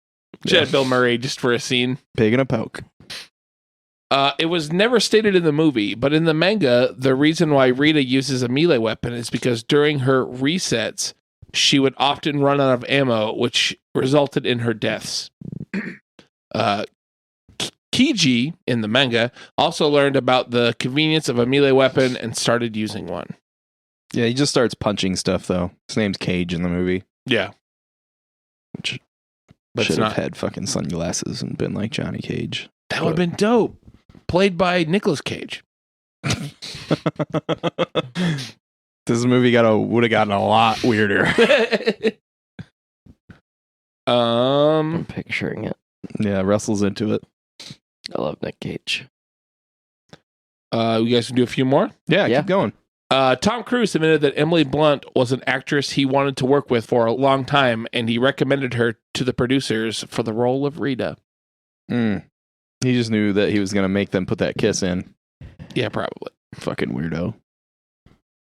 Should have Bill Murray just for a scene. Pig and a poke. It was never stated in the movie, but in the manga, the reason why Rita uses a melee weapon is because during her resets, she would often run out of ammo, which resulted in her deaths. Kiji, in the manga, also learned about the convenience of a melee weapon and started using one. Yeah, he just starts punching stuff, though. His name's Cage in the movie. Yeah. Which But should it's have not. had fucking sunglasses and been like Johnny Cage. That would have been dope. Played by Nicolas Cage. This movie would have gotten a lot weirder. I'm picturing it. Yeah, Russell's into it. I love Nick Cage. You guys can do a few more? Yeah, Yeah. keep going. Tom Cruise admitted that Emily Blunt was an actress he wanted to work with for a long time, and he recommended her to the producers for the role of Rita. He just knew that he was going to make them put that kiss in. Yeah, probably. Fucking weirdo.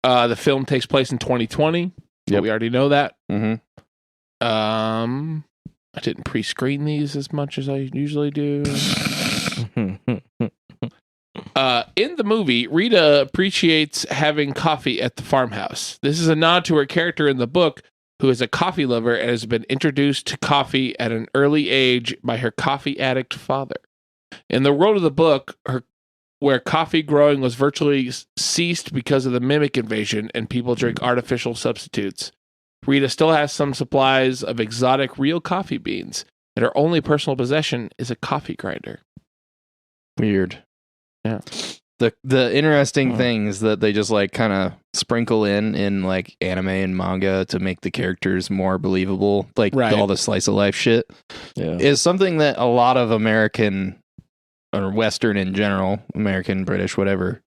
The film takes place in 2020. Yep. We already know that. Mm-hmm. I didn't pre-screen these as much as I usually do. In the movie, Rita appreciates having coffee at the farmhouse. This is a nod to her character in the book, who is a coffee lover and has been introduced to coffee at an early age by her coffee addict father. In the world of the book, where coffee growing was virtually ceased because of the mimic invasion and people drink artificial substitutes, Rita still has some supplies of exotic real coffee beans, and her only personal possession is a coffee grinder. Weird. Yeah. The interesting things that they just like kind of sprinkle in like anime and manga to make the characters more believable, like all the slice of life shit, is something that a lot of American or Western in general, American, British, whatever,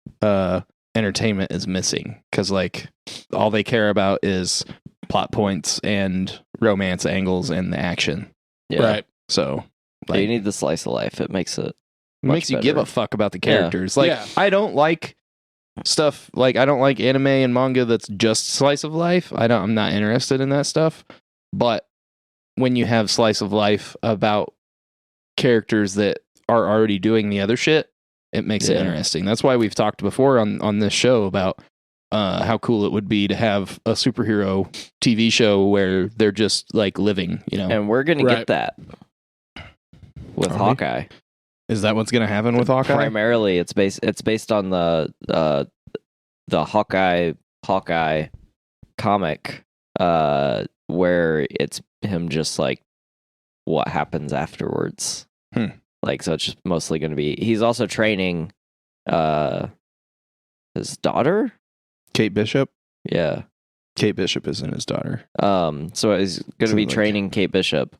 entertainment is missing, because like all they care about is plot points and romance angles and the action. Yeah. Right. So you need the slice of life. It makes it makes you give a fuck about the characters. Yeah. Like I don't like stuff like I don't like anime and manga that's just slice of life. I'm not interested in that stuff. But when you have slice of life about characters that are already doing the other shit, it makes it interesting. That's why we've talked before on this show about how cool it would be to have a superhero TV show where they're just like living, you know. And we're gonna get that with Hawkeye. Is that what's gonna happen with Hawkeye? Primarily, it's based on the Hawkeye comic, where it's him just like what happens afterwards. Like, so it's just mostly going to be. He's also training his daughter, Kate Bishop. Yeah, Kate Bishop isn't his daughter. So he's going to be training Kate Bishop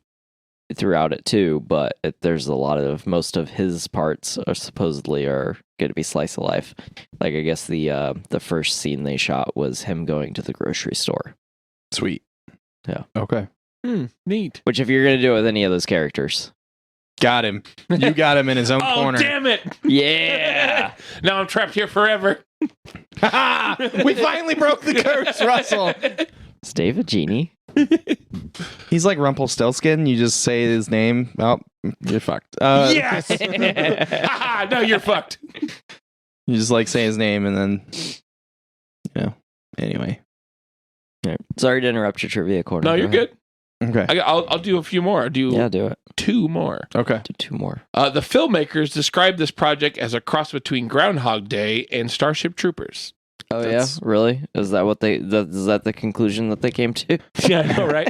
throughout it too. But there's a lot of most of his parts are supposedly going to be slice of life. Like, I guess the first scene they shot was him going to the grocery store. Sweet. Yeah. Okay. Neat. Which, if you're going to do it with any of those characters. Got him. You got him in his own corner. Oh, damn it. Yeah. Now I'm trapped here forever. We finally broke the curse, Russell. Is Dave a genie? He's like Rumpelstiltskin. You just say his name. Oh, you're fucked. Yes. No, you're fucked. You just like say his name and then, you know, anyway. Yeah. Sorry to interrupt your trivia corner. No, you're good. Okay. I'll do a few more. Do it. 2 more. Okay. Do 2 more. The filmmakers described this project as a cross between Groundhog Day and Starship Troopers. Oh, yeah? Really? Is that what is that the conclusion that they came to? Yeah, I know, right?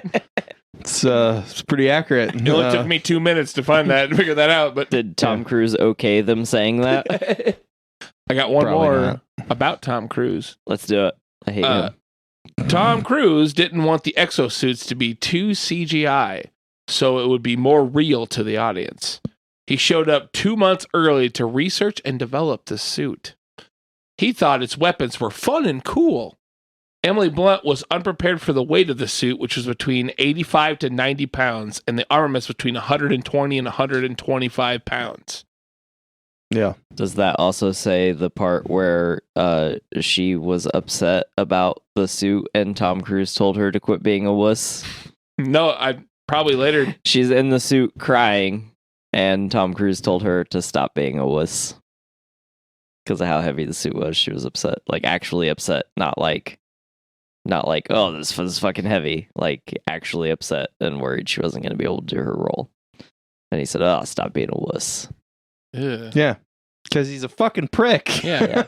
It's pretty accurate. It only took me 2 minutes to find that and figure that out. But did Tom Cruise okay them saying that? I got one Probably more not. about Tom Cruise. Let's do it. I hate him. Tom Cruise didn't want the exosuits to be too CGI, so it would be more real to the audience. He showed up 2 months early to research and develop the suit. He thought its weapons were fun and cool. Emily Blunt was unprepared for the weight of the suit, which was between 85 to 90 pounds, and the armaments between 120 and 125 pounds. Yeah. Does that also say the part where she was upset about the suit and Tom Cruise told her to quit being a wuss? No, I probably later. She's in the suit crying, and Tom Cruise told her to stop being a wuss because of how heavy the suit was. She was upset, like actually upset, not like, oh, this is fucking heavy. Like actually upset and worried she wasn't going to be able to do her role. And he said, "Oh, stop being a wuss." Ugh. Yeah. Because he's a fucking prick. Yeah.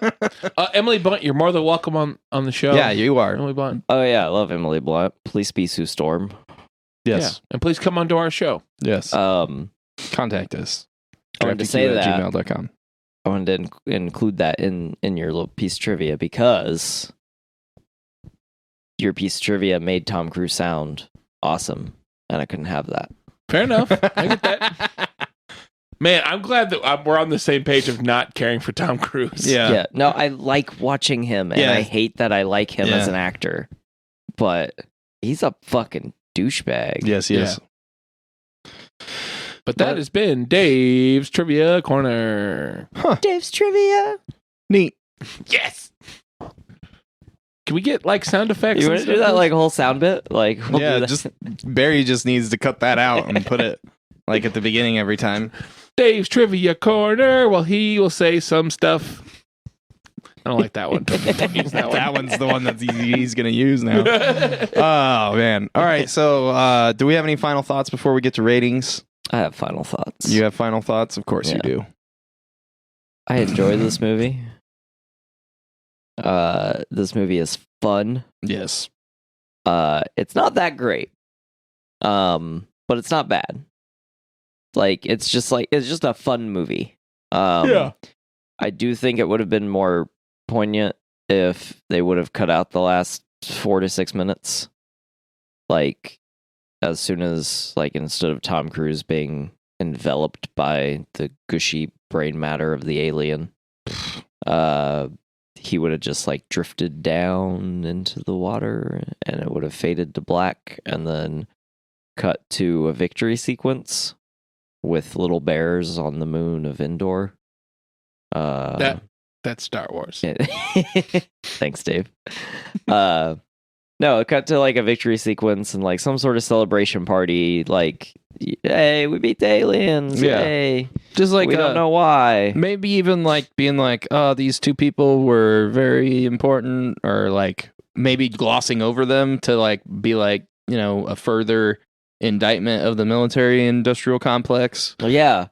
Emily Blunt, you're more than welcome on the show. Yeah, you are. Emily Blunt. Oh yeah, I love Emily Blunt. Please be Sue Storm. Yes. Yeah. And please come onto our show. Yes. Contact us. I wanted to say that. gmail.com. I wanted to include that in your little piece of trivia because your piece of trivia made Tom Cruise sound awesome, and I couldn't have that. Fair enough. I get that. Man, I'm glad that we're on the same page of not caring for Tom Cruise. Yeah. No, I like watching him, and Yeah. I hate that I like him Yeah. as an actor. But he's a fucking douchebag. Yes, yes. But that has been Dave's Trivia Corner. Dave's Trivia. Neat. Yes. Can we get like sound effects? You and want to do stuff? that like whole sound bit? Like, we'll do Yeah, that. just Barry just needs to cut that out and put it like at the beginning every time. Dave's Trivia Corner. Well, he will say some stuff. I don't like that one. Don't use that one. That one's the one that he's going to use now. Oh, man. All right. So do we have any final thoughts before we get to ratings? I have final thoughts. You have final thoughts? Of course you Yeah. do. I enjoy this movie. This movie is fun. Yes. It's not that great. But it's not bad. Like it's just a fun movie. Yeah. I do think it would have been more poignant if they would have cut out the last 4 to 6 minutes. Like as soon as like instead of Tom Cruise being enveloped by the gushy brain matter of the alien, he would have just like drifted down into the water and it would have faded to black and then cut to a victory sequence with little bears on the moon of Endor. That's Star Wars. Thanks, Dave. No, it cut to like a victory sequence and like some sort of celebration party. Like, hey, we beat the aliens. Yeah. Yay. Just like We don't know why. maybe even like being like, oh, these two people were very important, or like maybe glossing over them to like be like, you know, a further indictment of the military industrial complex. Well, yeah.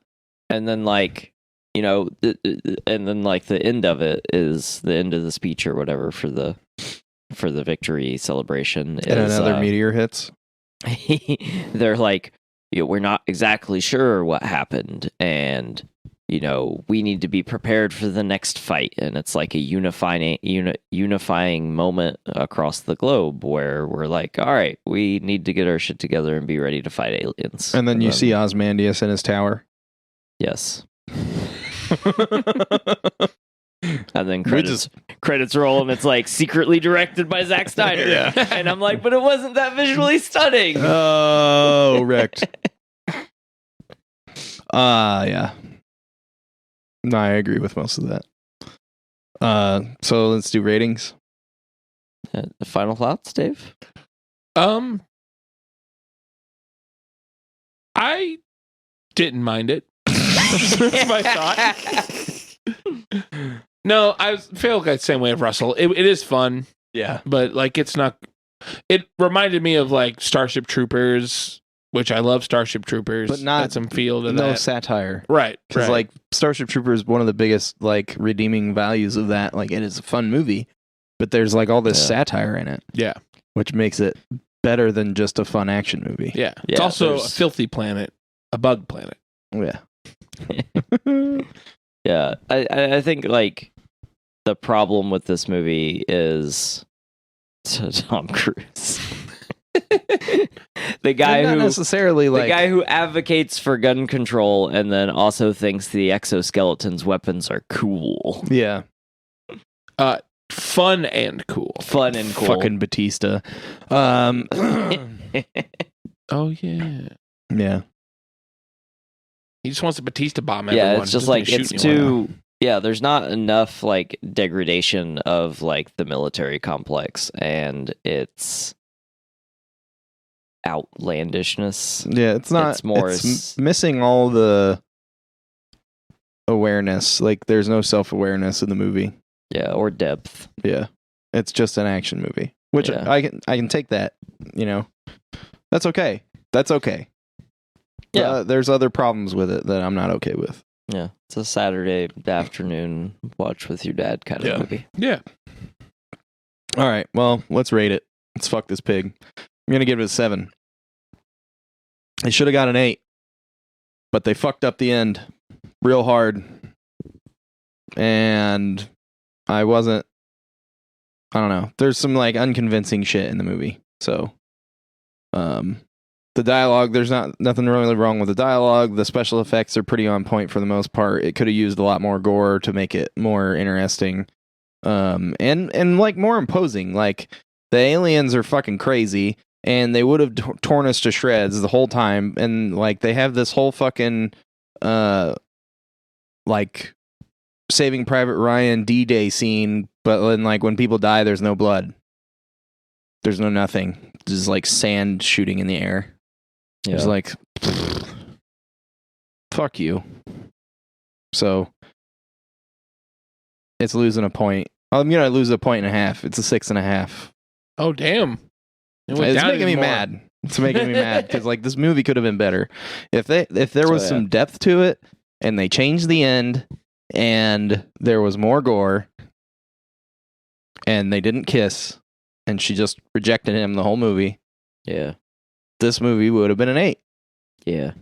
And then like, you know, and then like the end of it is the end of the speech or whatever for the victory celebration. And is, another meteor hits. they're like, you know, we're not exactly sure what happened, and you know, we need to be prepared for the next fight. And it's like a unifying moment across the globe where we're like, all right, we need to get our shit together and be ready to fight aliens. And then you see Ozymandias in his tower. yes. And then credits roll, and it's like secretly directed by Zack Snyder. Yeah. And I'm like, but it wasn't that visually stunning. Oh, wrecked. Yeah. No, I agree with most of that. So let's do ratings. Final thoughts, Dave? I didn't mind it. That's my thought. No, I feel like the same way of Russell. It is fun, Yeah. but like it's not. It reminded me of like Starship Troopers, which I love Starship Troopers, But not- Got some feel to No that. satire. Right, Because right. like Starship Troopers, one of the biggest like redeeming values of that, like it is a fun movie, but there's like all this Yeah. satire in it, yeah, which makes it better than just a fun action movie. yeah. It's Yeah, also a there's- filthy planet, a bug planet. Yeah. Yeah, I think like the problem with this movie is Tom Cruise, the guy And not who necessarily the like guy who advocates for gun control and then also thinks the exoskeleton's weapons are cool, yeah, Fun and cool. fun and cool. fucking Batista. Oh yeah. Yeah. He just wants a Batista bomb everyone. Yeah, it's just Doesn't like shoot it's anyone. too. Yeah, there's not enough like degradation of like the military complex, and it's outlandishness. Yeah, it's not. It's more It's missing all the awareness. Like, there's no self-awareness in the movie. Yeah, or depth. Yeah, it's just an action movie, which Yeah. I can take that. You know, that's okay. That's okay. Yeah. There's other problems with it that I'm not okay with. Yeah, it's a Saturday afternoon watch with your dad kind of Yeah. movie. Yeah. All right, well, let's rate it. Let's fuck this pig. I'm gonna give it a 7. They should have got an 8, but they fucked up the end real hard, and I don't know. There's some like unconvincing shit in the movie, so The dialogue, there's nothing really wrong with the dialogue. The special effects are pretty on point for the most part. It could have used a lot more gore to make it more interesting, and like more imposing. Like the aliens are fucking crazy, and they would have torn us to shreds the whole time. And like they have this whole fucking like Saving Private Ryan D-Day scene, but then like when people die, there's no blood. There's no nothing. Just like sand shooting in the air. Yeah. It's like, fuck you. So it's losing a point. I'm gonna lose a point and a half. It's a 6.5. Oh damn! It went It's down making me even more. mad. It's making me mad because like this movie could have been better if there was So, yeah. some depth to it and they changed the end and there was more gore and they didn't kiss and she just rejected him the whole movie. Yeah. This movie would have been an 8. Yeah.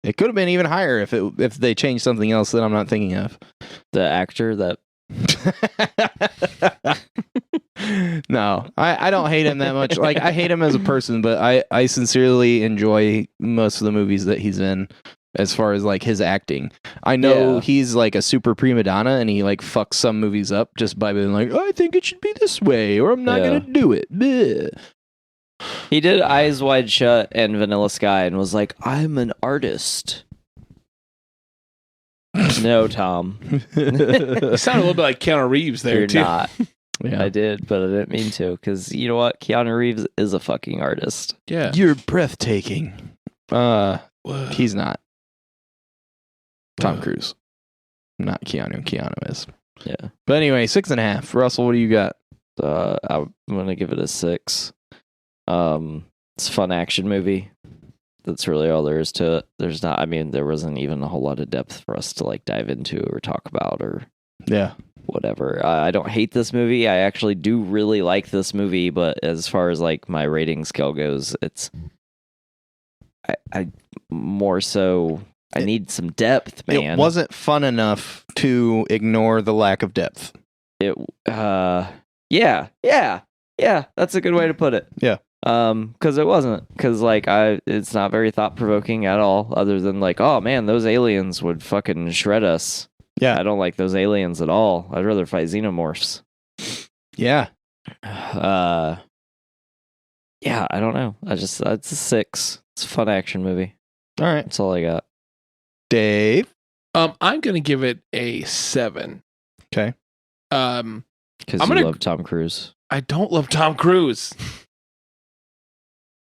It could have been even higher if they changed something else that I'm not thinking of. The actor that. No, I don't hate him that much. Like I hate him as a person, but I sincerely enjoy most of the movies that he's in as far as like his acting. I know Yeah. he's like a super prima donna and he like fucks some movies up just by being like, I think it should be this way or I'm not Yeah. gonna do it. Bleh. He did Eyes Wide Shut and Vanilla Sky and was like, I'm an artist. No, Tom. You sound a little bit like Keanu Reeves there You're too. not. Yeah. I did, but I didn't mean to. Because you know what? Keanu Reeves is a fucking artist. Yeah. You're breathtaking. Whoa. He's not. Tom Cruise. Not Keanu. Keanu is. Yeah. But anyway, 6.5. Russell, what do you got? I'm going to give it a 6. It's a fun action movie. That's really all there is to it. There wasn't even a whole lot of depth for us to like dive into or talk about or Yeah. whatever. I don't hate this movie. I actually do really like this movie, but as far as like my rating scale goes, it's I more so I need some depth, man. It wasn't fun enough to ignore the lack of depth. Yeah, that's a good way to put it. Yeah. Because it wasn't. Because like it's not very thought provoking at all. Other than like, oh man, those aliens would fucking shred us. Yeah. I don't like those aliens at all. I'd rather fight xenomorphs. Yeah. Yeah, I don't know. It's a 6. It's a fun action movie. All right. That's all I got. Dave. I'm gonna give it a 7. Okay. Because I'm you gonna- love Tom Cruise. I don't love Tom Cruise.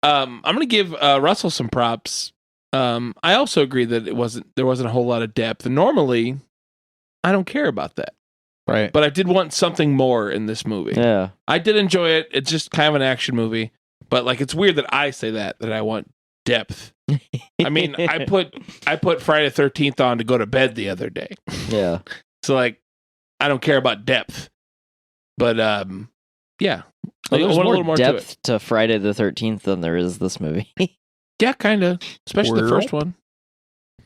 I'm gonna give Russell some props. I also agree that there wasn't a whole lot of depth. Normally, I don't care about that, Right. but I did want something more in this movie. Yeah. I did enjoy it. It's just kind of an action movie, but like it's weird that I say that I want depth. I mean, I put Friday the 13th on to go to bed the other day, Yeah. so like I don't care about depth, but yeah. Well, I there's want a little more more to it. depth to Friday the 13th than there is this movie. Yeah, kind of, especially the first Well. one.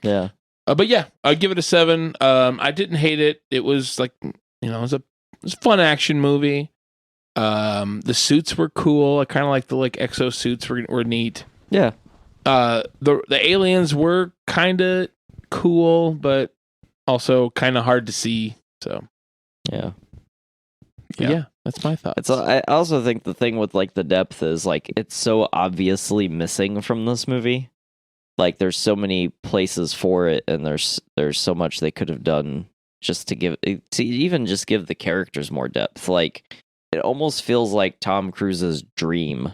Yeah. But yeah, I'd give it a 7. I didn't hate it. It was like, it was a fun action movie. The suits were cool. I kind of like the exo suits were neat. Yeah. The aliens were kind of cool, but also kind of hard to see. So Yeah. yeah, that's my thoughts. I also think the thing with like the depth is like it's so obviously missing from this movie. Like there's so many places for it, and there's so much they could have done just to even just give the characters more depth. Like it almost feels like Tom Cruise's dream,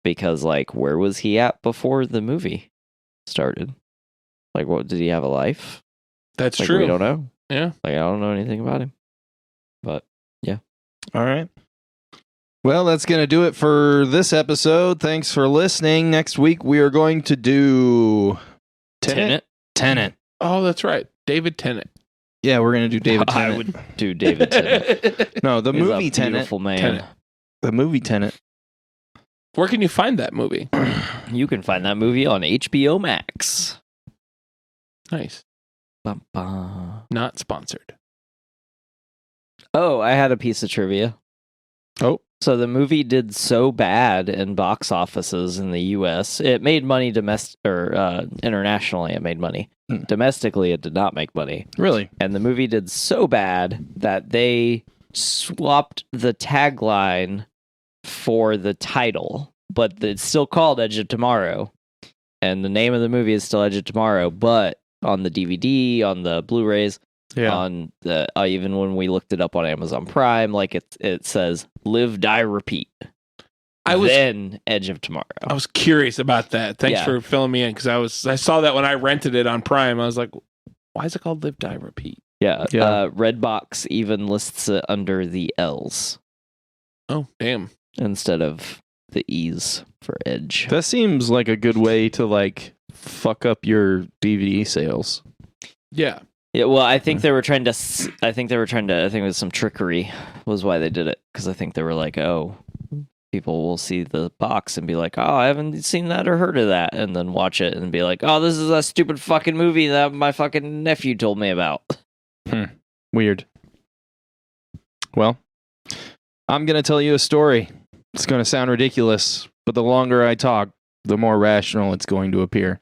because like where was he at before the movie started? Like what did he have a life? That's Like, true. we don't know. Yeah. Like I don't know anything about him. But All right. Well, that's going to do it for this episode. Thanks for listening. Next week, we are going to do Tenet. Oh, that's right. David Tennant. Yeah, we're going to do David Tennant. I would do David Tennant. No, the He's movie a Tenet. beautiful man. Tenet. The movie Tenet. Where can you find that movie? You can find that movie on HBO Max. Nice. Bum, bum. Not sponsored. Oh, I had a piece of trivia. Oh. So the movie did so bad in box offices in the U.S. It made money internationally. It made money. Domestically, it did not make money. Really? And the movie did so bad that they swapped the tagline for the title, but it's still called Edge of Tomorrow. And the name of the movie is still Edge of Tomorrow, but on the DVD, on the Blu-rays, on the even when we looked it up on Amazon Prime, like it says Live, Die, Repeat. Then Edge of Tomorrow. I was curious about that. Thanks for filling me in, because I saw that when I rented it on Prime. I was like, why is it called Live, Die, Repeat? Yeah. Redbox even lists it under the L's. Oh, damn. Instead of the E's for Edge. That seems like a good way to like fuck up your DVD sales. Yeah. Yeah, well, I think they were trying to. I think it was some trickery, was why they did it. Because I think they were like, oh, people will see the box and be like, oh, I haven't seen that or heard of that, and then watch it and be like, oh, this is a stupid fucking movie that my fucking nephew told me about. Weird. Well, I'm gonna tell you a story. It's gonna sound ridiculous, but the longer I talk, the more rational it's going to appear.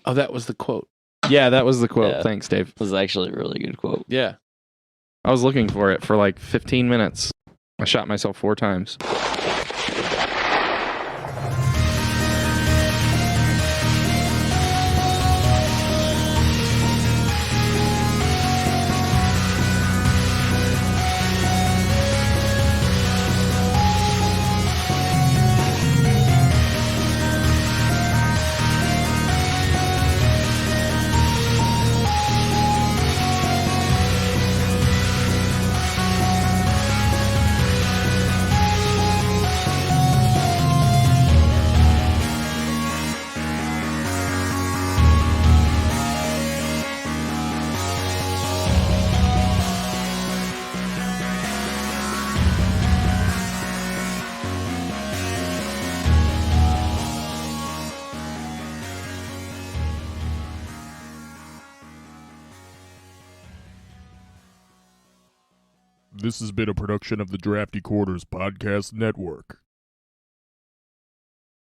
Oh, that was the quote. Yeah, that was the quote. Yeah. Thanks, Dave. It was actually a really good quote. Yeah. I was looking for it for like 15 minutes. I shot myself 4 times. This has been a production of the Drafty Quarters Podcast Network.